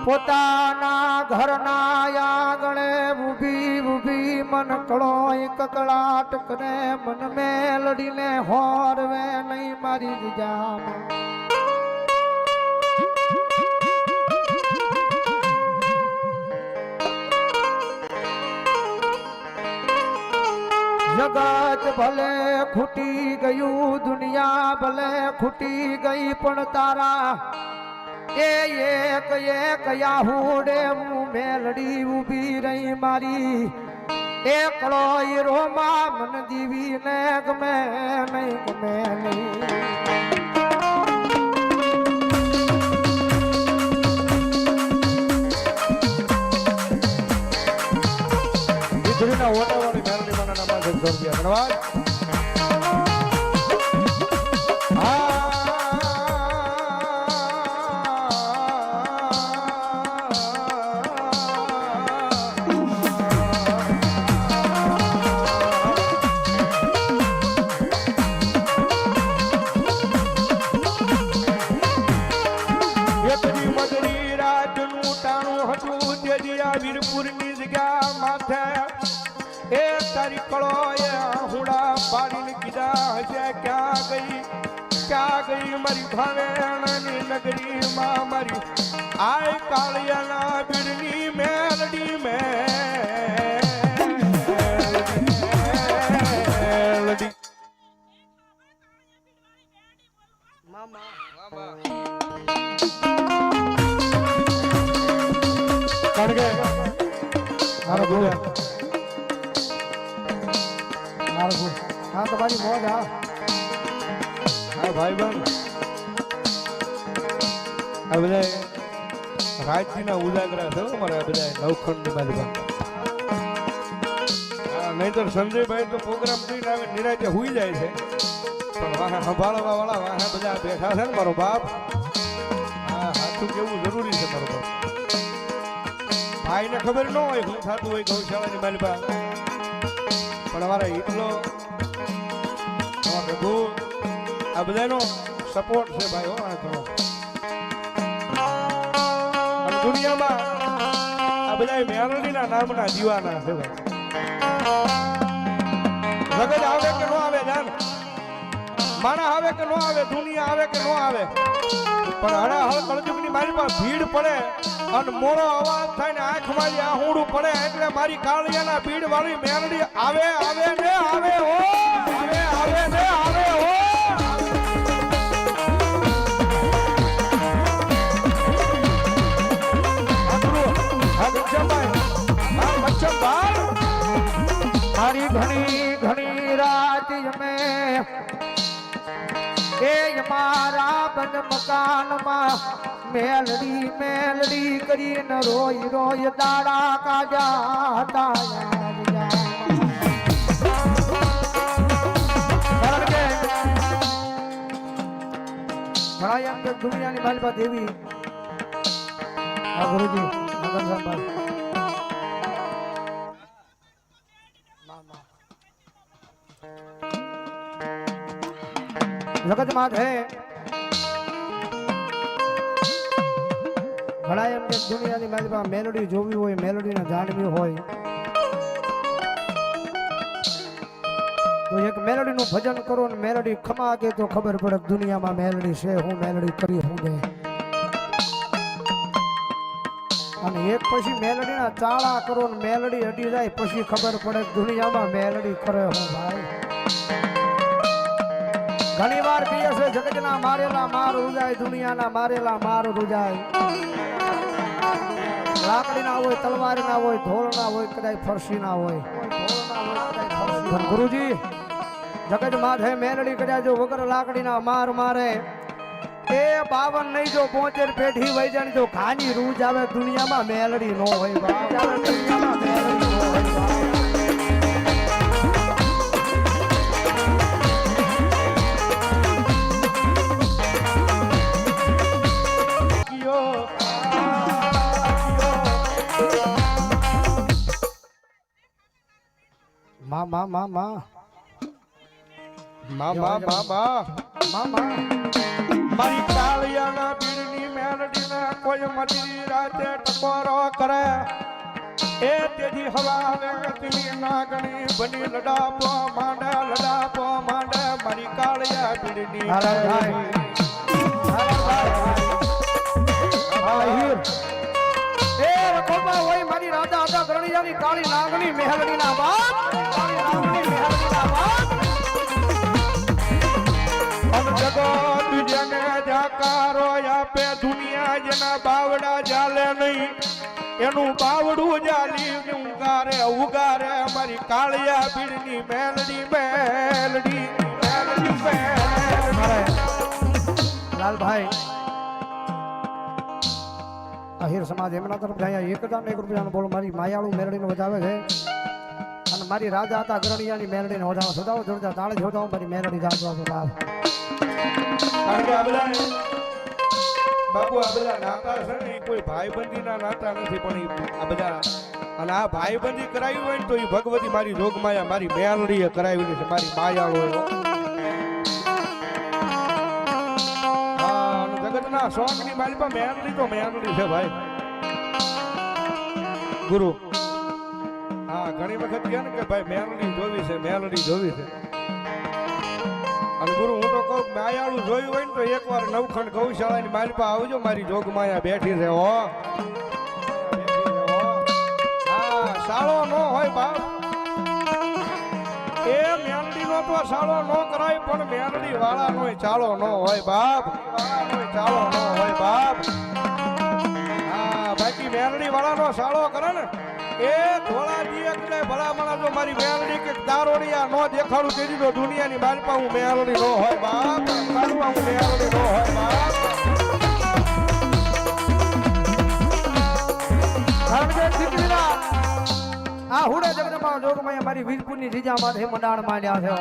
પોતાના ઘરના આંગણે ઊભી ઊભી મન કળોય કકળાટ કરે મન મેલડીને હોરવે નહીં મારી જીજામાં જગત ભલે ખૂટી ગયું દુનિયા ભલે ખૂટી ગઈ પણ તારા એ એક એક યાહુડે હું મેલડી ઊભી રહી મારી એકલો હીરોમાં મન જીવીને ગમે નહીં ગમે નહીં દીકરીના ઓટાવાળી મેલડી મને નામ છે ધન્યવાદ વીરપુરની જગ્યા માથે એ તારી કળોએ હુડા પાડીને કીધા હશે ક્યાં ગઈ મારી ભાવેણાની નગરીમાં મારી આય કાળિયાના બીડની મેલડી મેલડી મામા મારો ભૂલ હા તમારી મોજ હા ભાઈ બન આ બધા રાજ્યના ઉજાગરા છે મારા બધા નવખંડ ની નહીતર સંજયભાઈ તો પ્રોગ્રામ કરીને આવે નિરાતે હુઈ જાય છે પણ વાહે સંભાળવા વાળા વાહે બધા બેઠા છે ને મારો બાપ હા સાચું કેવું જરૂરી છે મારો બાપ ભાઈ ને ખબર ન હોય શું થતું હોય ગૌશાળાની માલિકા પણ અમારા એટલો પ્રભુ આ બધાનો સપોર્ટ છે ભાઈ હો આ ઘણો અને દુનિયામાં આ બધા મેલડીના નામના દીવાના છે ભાઈ જગત આવે કે ન આવે જાન માણા આવે કે ન આવે દુનિયા આવે કે ન આવે પણ હણા હળ કળજુગની મારી પાસે ભીડ પડે અને મોરો અવાજ થાય ને આંખ મારી આહુડું પડે એટલે મારી કાળિયાના ભીડ વાળી મેલડી આવે આવે ને આવે હો આવે આવે ને આવે હો મારી ઘણી ઘણી રાત મેં એ મારા બંધ મકાનમાં મેલડી મેલડી કરીને રોય રોય દાડા કાજા હતા ઘણા એમ કે દુનિયાની માલિકા દેવી ગુરુજી મગન સંભાળ જગત માં છે ઘણા એમ કે દુનિયાની માલિકા મેલોડી જોવી હોય મેલોડીને જાણવી હોય તો એક મેલોડીનું ભજન કરો ને મેલોડી ખમા કે તો ખબર પડે દુનિયામાં મેલોડી છે હું મેલોડી કરી હું દે અને એક પછી મેલોડીના ચાળા કરો ને મેલોડી અડી જાય પછી ખબર પડે દુનિયામાં મેલોડી કરે હું ભાઈ ઘણી વાર કહીએ છે જગતના મારેલા માર રૂજાય દુનિયાના મારેલા માર રૂજાય લાકડી ના હોય તલવાર ના હોય ઢોલ ના હોય કદાચ ફરસી ના હોય ગુરુજી જગત માં છે મેલડી કદાચ જો વગર લાકડી ના માર મારે એ 52 નહીં જો 75 પેઢી વહી જાય જો ખાની રૂજ આવે દુનિયામાં મેલડી નો હોય દુનિયામાં મેલડી નો હોય મારી કાળિયાના બીડની મેલડીના કોઈ મરી રાતે ટકોરો કરે એ તેજી હવા આવે તેની નાગણી બની લડાપો માંડે મારી કાળિયા પીડની મારી રાજા હતા ગરણિયાની કાળી નાગણી મેહલની ના બાપ કાળી નાગણી મેહલની ના બાપ જગત જેને જાકારો આપે દુનિયા જેના બાવડા ચાલે નહીં એનું બાવડું જાલી ઉગારે મારી કાળિયા પીડની મેલડી લાલભાઈ આહિર સમાજ એમના તરફ જાય 1,001 રૂપિયાનો બોલ મારી માયાળુ મેરડીને વધાવે છે અને મારી રાજા હતા ગરણિયાની મેરડીને વધાવો સદાવો જોડતા તાળે જોડાવો મારી મેરડી જાગવા તો લાવ બાપુ આ બધા નાતા છે ને કોઈ ભાઈબંધીના નાતા નથી પણ આ બધા અને આ ભાઈબંધી કરાવી હોય ને તો એ ભગવતી મારી જોગમાયા મારી મેલડીએ કરાવી છે મારી માયાળો જગતના શોખની માલિપા મેલડી તો મેલડી છે ભાઈ ગુરુ હા ઘણી વખત કહે ને કે ભાઈ મેલડી જોવી છે અને ગુરુ હું તો કહું માયાળું જોયું હોય ને તો એકવાર નવખંડ ગૌશાળાની માલિપા આવજો મારી જોગમાયા બેઠી છે હો હા સાળો નો હોય બાપ એ મેલડી નો તો સાળો નો કરાય પણ મેલડી વાળા નો ચાલો નો હોય બાપ હા બાકી મેલડી વાળા નો સાળો કરે ને એ ધોળાજી એટલે ભલામણા જો મારી મેલડી કે દારોડિયા નો દેખાડું તેજી તો દુનિયાની માલપા હું મેલડી નો હોય બાપ કાઢવા હું મેલડી નો હોય બાપ આ હુડે જગદંબા જોગમાયા મારી વીરપુરની જીજા માથે મંડાણ માંડ્યા છે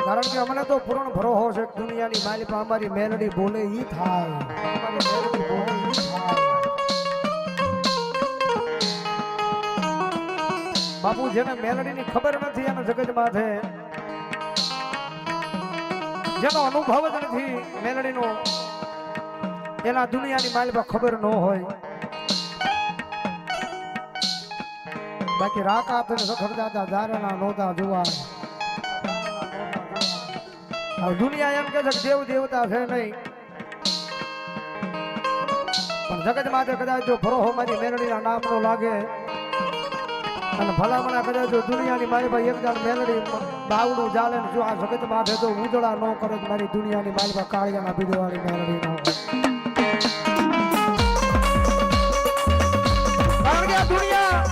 કારણ કે અમને તો પૂર્ણ ભરોસો છે દુનિયાની માલિપા અમારી મેલડી બોલે ઈ થાય અમારી મેલડી બોલે ઈ થાય બાપુ જેને મેલડીની ખબર નથી એનો જગત માથે જેનો અનુભવ જ નથી મેલડીનો એના દુનિયાની માલિપા ખબર ન હોય બાકી રાકાત ને સખડતા જારના નોતા જોવા દુનિયા એમ કે છે દેવ દેવતા છે નહીં પણ જગત માથે કદાચ જો ભરોહો મારી મેલડીના નામનો લાગે અને ભલામણા કદાચ જો દુનિયાની મારી ભાઈ એક જાણ મેલડી બાવડું ચાલે ને જો આ જગત માથે જો ઉજળા ન કરે મારી દુનિયાની મારી ભાઈ કાળિયાના બીજવાળી મેલડી ન કારણ કે આ દુનિયા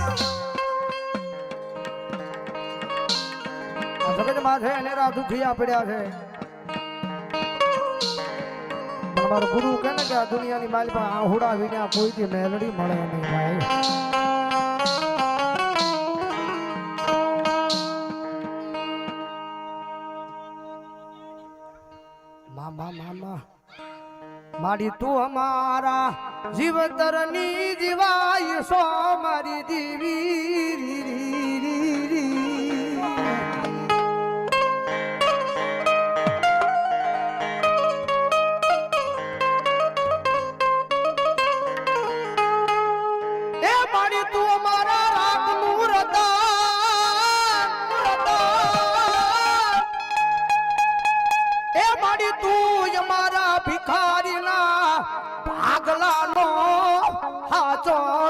જગત માથે અનેરા દુખિયા પડ્યા છે મારો ગુરુ કહે ને કે આ દુનિયાની માલ પર આહુડા વિના કોઈથી મેલડી મળે નહીં ભાઈ મામા માડી તું અમારા જીવતરની જીવાય સો મારી દીવી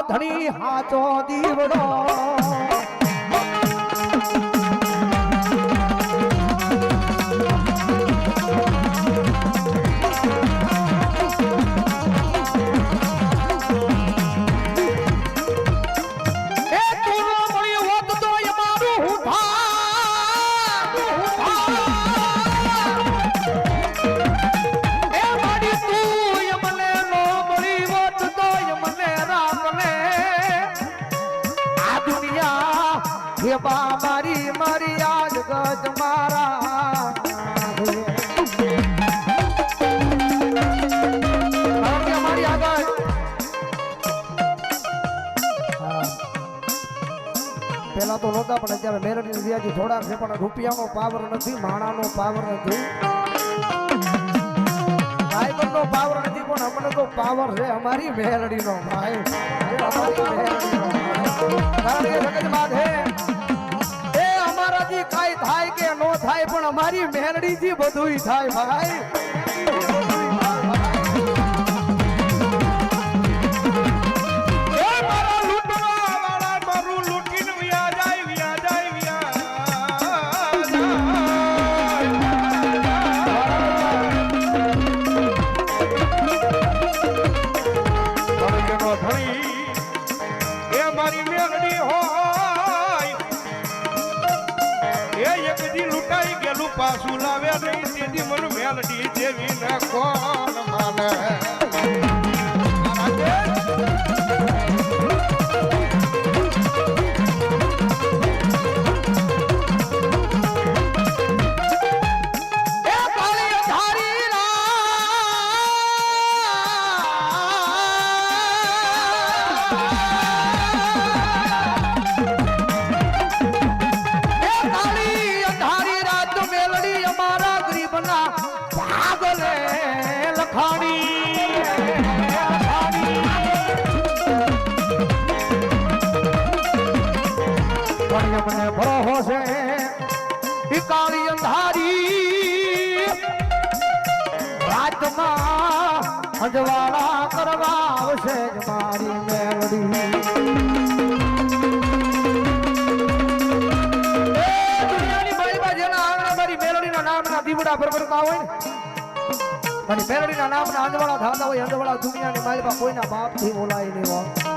ધણી હાચો દીવડો મારી મારી યાદ ગજ મારા મારી આગળ પેલા તો નહોતા પણ અત્યારે મેલડી વ્યાજી થોડાક છે પણ રૂપિયાનો પાવર નથી માણાનો પાવર નથી પાવર છે અમારી મેલડીનો ભાઈ અમારી મેલડીનો કારણ કે જગત માથે એ અમારાથી કાઈ થાય કે નો થાય પણ અમારી મેલડીથી બધુંય થાય ભાઈ પાછું લાવે નહીં તેથી મને મેલડી જેવી ને કોણ માને કાળી અંધારી રાતમાં અંજવાળા કરવા આવશે જ મારી મેલડી દુનિયાની મારી જેના આંગણે મારી મેલડીના નામના દીવડા ભરભરતા હોય ને મારી મેલડીના નામના અંજવાળા થતા હોય અંજવાળા દુનિયાની મારી કોઈના બાપથી બોલાય નહીં હોય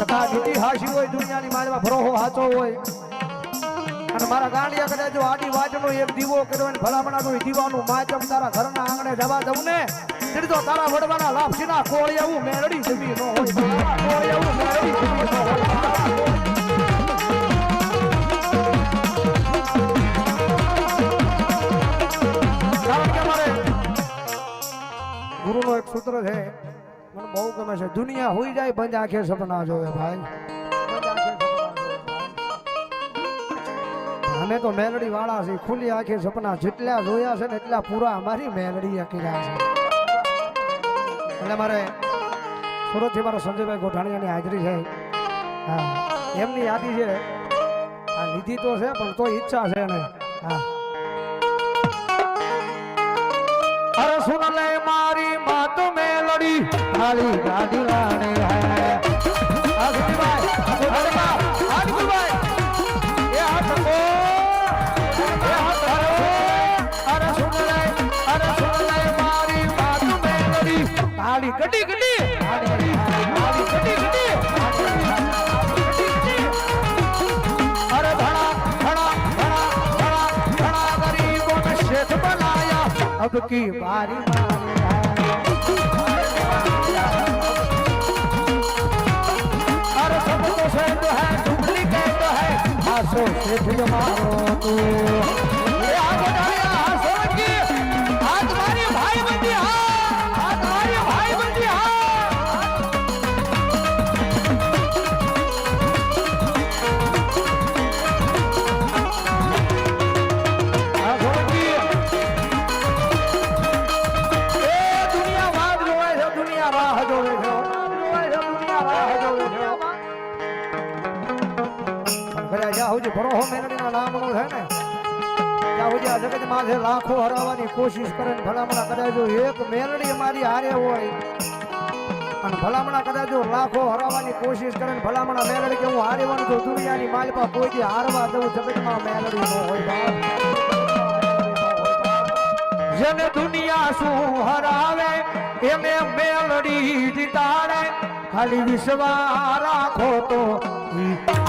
તથા નીતિ હાસી હોય દુનિયાની મારીમાં ભરોહો હાચો હોય અને મારા ગાંડિયા કદાચ જો આડી વાજનો એક દીવો કર્યો ને ભલામણા નો દીવાનું માચમ તારા ઘરના આંગણે જવા દઉં ને સીધો તારા વડવાના લાપસીના કોળી આવું મેરડી જમી નો હોય કોળી આવું મેરડી જમી નો હોય કારણ કે મારે ગુરુનો એક સૂત્ર છે મને બહુ ગમે છે દુનિયા હોઈ જાય બંધ આંખે સપના જોવે ભાઈ અમે તો મેલડી વાળા છે ખુલ્લી આંખે સપના જેટલા જોયા છે ને એટલા પૂરા અમારી મેલડી કર્યા છે એટલે મારે સુરતથી મારા સંજયભાઈ ગોઠાણીયાની હાજરી છે હા એમની યાદી છે આ લીધી તો છે પણ તો ઈચ્છા છે ને હા અરે સુન લે મારી માત મેલડી ખાલી ગાડી લાણે હે આ સુનભાઈ અરે બા આ સુનભાઈ એ હાથ કો ગાડી ગડી ગડી ગાડી ગડી ગડી અરે ધણા ધણા ધણા ધણા ધણા ગરીબો ને શેઠ બનાયા अब की बारी अरे सब तो सेठ है डुप्लीकेट है आसो सेठ मारो तू ये आगो डालिया सोरंगी आज तुम्हारी भाई बंदी आज तुम्हारी भाई बंदी ભરોહો મેલડીના નામનો છે ને ત્યાં સુધી આ જગત માથે લાખો હરાવવાની કોશિશ કરે ને ભલામણા કદાચ જો એક મેલડી મારી હારે હોય અને ભલામણા કદાચ જો લાખો હરાવવાની કોશિશ કરે ને ભલામણા મેલડી કે હું હારેવાનું તો દુનિયાની માલપા કોઈથી હારવા દઉં જગતમાં મેલડી ન હોય બાપ જેને દુનિયા શું હરાવે એને મેલડી જીતાડે ખાલી વિશ્વાસ રાખો તો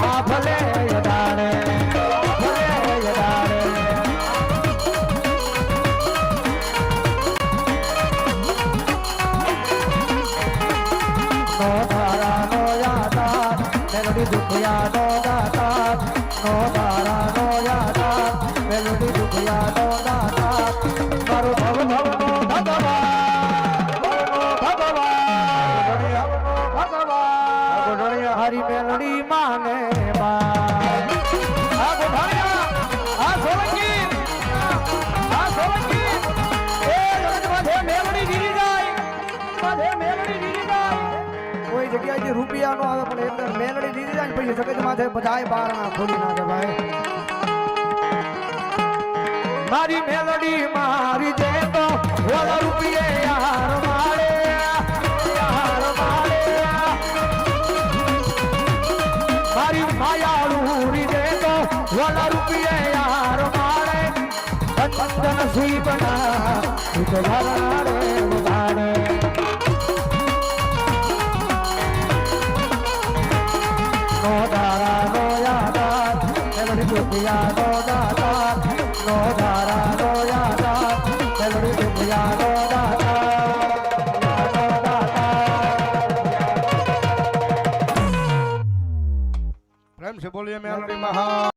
આ ભલે યદાડે ભલે યદાડે નો તારા નો યાદા મેલડી દુખિયા નો દાતા નો તારા નો યાદા મેલડી દુખિયા નો દાતા મારો ભવ ભવ નો ભગવાન હારી મેલડી માને માથે મેલડી દીધી જાય કોઈ જગ્યાએથી રૂપિયા નો આવે પણ એકદમ મેલડી દીધી જાય ને પછી જગત માથે બધાય બારણા ખોલી નાખે ભાઈ મારી મેલડી મારી જે તો ઓલા રૂપિયે યાર મારે મારી માયાળુરી દે તો ઓલા રૂપિયે યાર મારે બંધન સુઈ બના તું તો રે ઉગાડે નો દારા નો યાદાર મેલડી રૂપિયા નો દાતા નો દારા નો યાદાર મેલડી રૂપિયા નો દાતા પ્રેમ से बोलिए मेलडी महा